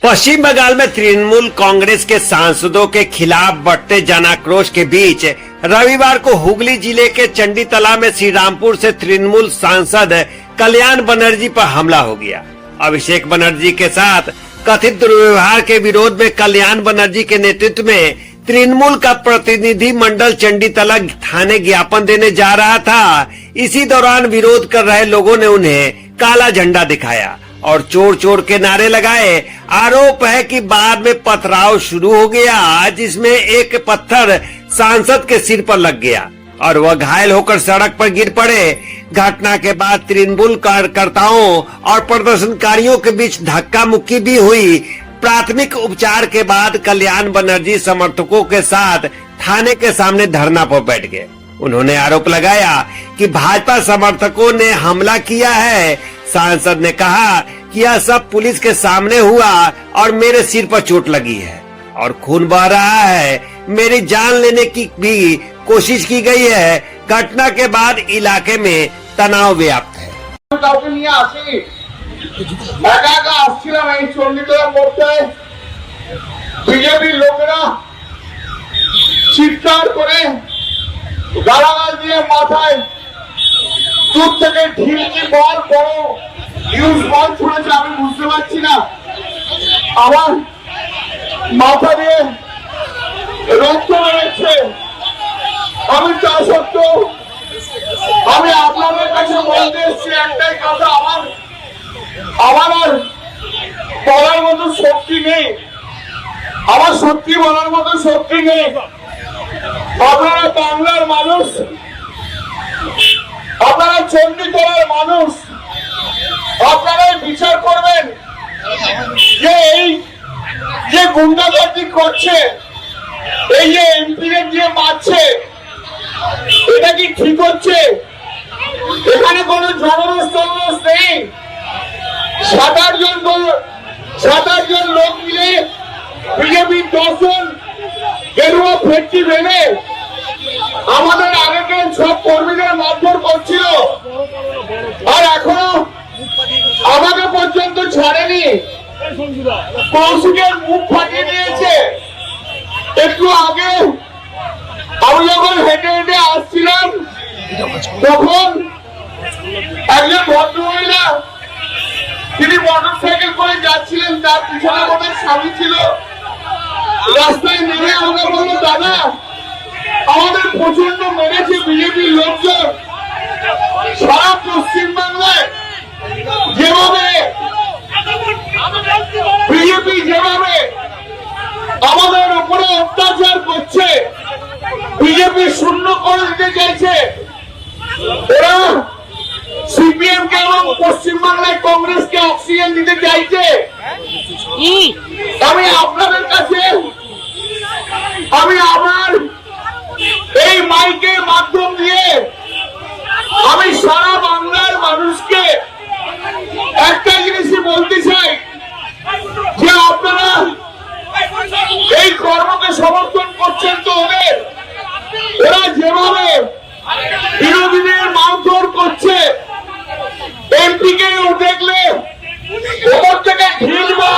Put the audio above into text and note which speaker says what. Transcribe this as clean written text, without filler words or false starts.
Speaker 1: पश्चिम बंगाल में तृणमूल कांग्रेस के सांसदों के खिलाफ बढ़ते जनाक्रोश के बीच रविवार को हुगली जिले के चंडीतला में श्री रामपुर से तृणमूल सांसद कल्याण बनर्जी पर हमला हो गया। अभिषेक बनर्जी के साथ कथित दुर्व्यवहार के विरोध में कल्याण बनर्जी के नेतृत्व में तृणमूल का प्रतिनिधि मंडल चंडीतला थाने ज्ञापन देने जा रहा था। इसी दौरान विरोध कर रहे लोगों ने उन्हें काला झंडा दिखाया और चोर चोर के नारे लगाए। आरोप है कि बाद में पथराव शुरू हो गया, जिसमें एक पत्थर सांसद के सिर पर लग गया और वह घायल होकर सड़क पर गिर पड़े। घटना के बाद तृणमूल कार्यकर्ताओं और प्रदर्शनकारियों के बीच धक्का मुक्की भी हुई। प्राथमिक उपचार के बाद कल्याण बनर्जी समर्थकों के साथ थाने के सामने धरना पर बैठ गए। उन्होंने आरोप लगाया कि भाजपा समर्थकों ने हमला किया है। सांसद ने कहा कि यह सब पुलिस के सामने हुआ और मेरे सिर पर चोट लगी है और खून बह रहा है। मेरी जान लेने की भी कोशिश की गई है। घटना के बाद इलाके में तनाव व्याप्त है।
Speaker 2: बीजेपी लोकेरा চিৎকার করে গালাগাল দিয়ে মাথায় দূর থেকে ঢিলকি বল বড় নিউজ বল ছুড়েছে। আমি বুঝতে পারছি না, আমার মাথা দিয়ে রক্ত বেরোচ্ছে। আমি তা সত্ত্বেও আমি আপনাদের কাছে বলতে এসেছি একটাই কথা, আমার আর বলার মতো শক্তি নেই। আমার সত্যি বলার মতো শক্তি নেই। আপনারা বাংলার মানুষ, আপনারা চণ্ডীতলার মানুষ, আপনারাই বিচার করবেন যে এই যে গুন্ডাগর্দি করছে, এই যে এমপিদের দিয়ে মারছে, এটা কি ঠিক হচ্ছে? এখানে কোনো জনরোষ নেই। 7-8 জন লোক মিলে বিজেপির 10 জন গেরুয়া ফেটকি বেঁধে আমাদের আগেকার সব কর্মীদের মারধর করছিল আর এখনো আমাকে পর্যন্ত ছাড়েনি। কৌশিকের মুখ ফাটিয়ে দিয়েছে। একটু আগে আমি যখন হেঁটে হেঁটে আসছিলাম তখন একজন ভদ্রমহিলা, তিনি মোটরসাইকেল করে যাচ্ছিলেন, তার পিছনে ওনার স্বামী ছিল। রাস্তায় নেমে আমরা বললো, দাদা আমাদের প্রচন্ড মেরেছে বিজেপির লোকজন। সারা পশ্চিম বাংলায় যেভাবে বিজেপি যেভাবে আমাদের উপরে অত্যাচার করছে, বিজেপি শূন্য করে দিতে চাইছে, ওরা সিপিএম কে এবং পশ্চিমবাংলায় কংগ্রেসকে অক্সিজেন দিতে চাইছে। আমি আপনাদের কাছে আমি আমার এই মাইকের মাধ্যম দিয়ে আমি সারা বাংলার মানুষকে একটা জিনিসই বলতে চাই যে আপনারা এই কর্মকে সমর্থন করছেন তো ওরা যেভাবে বিরোধীদের মারধর করছে, এমপি কে দেখলে ওপর থেকে ঢিল বা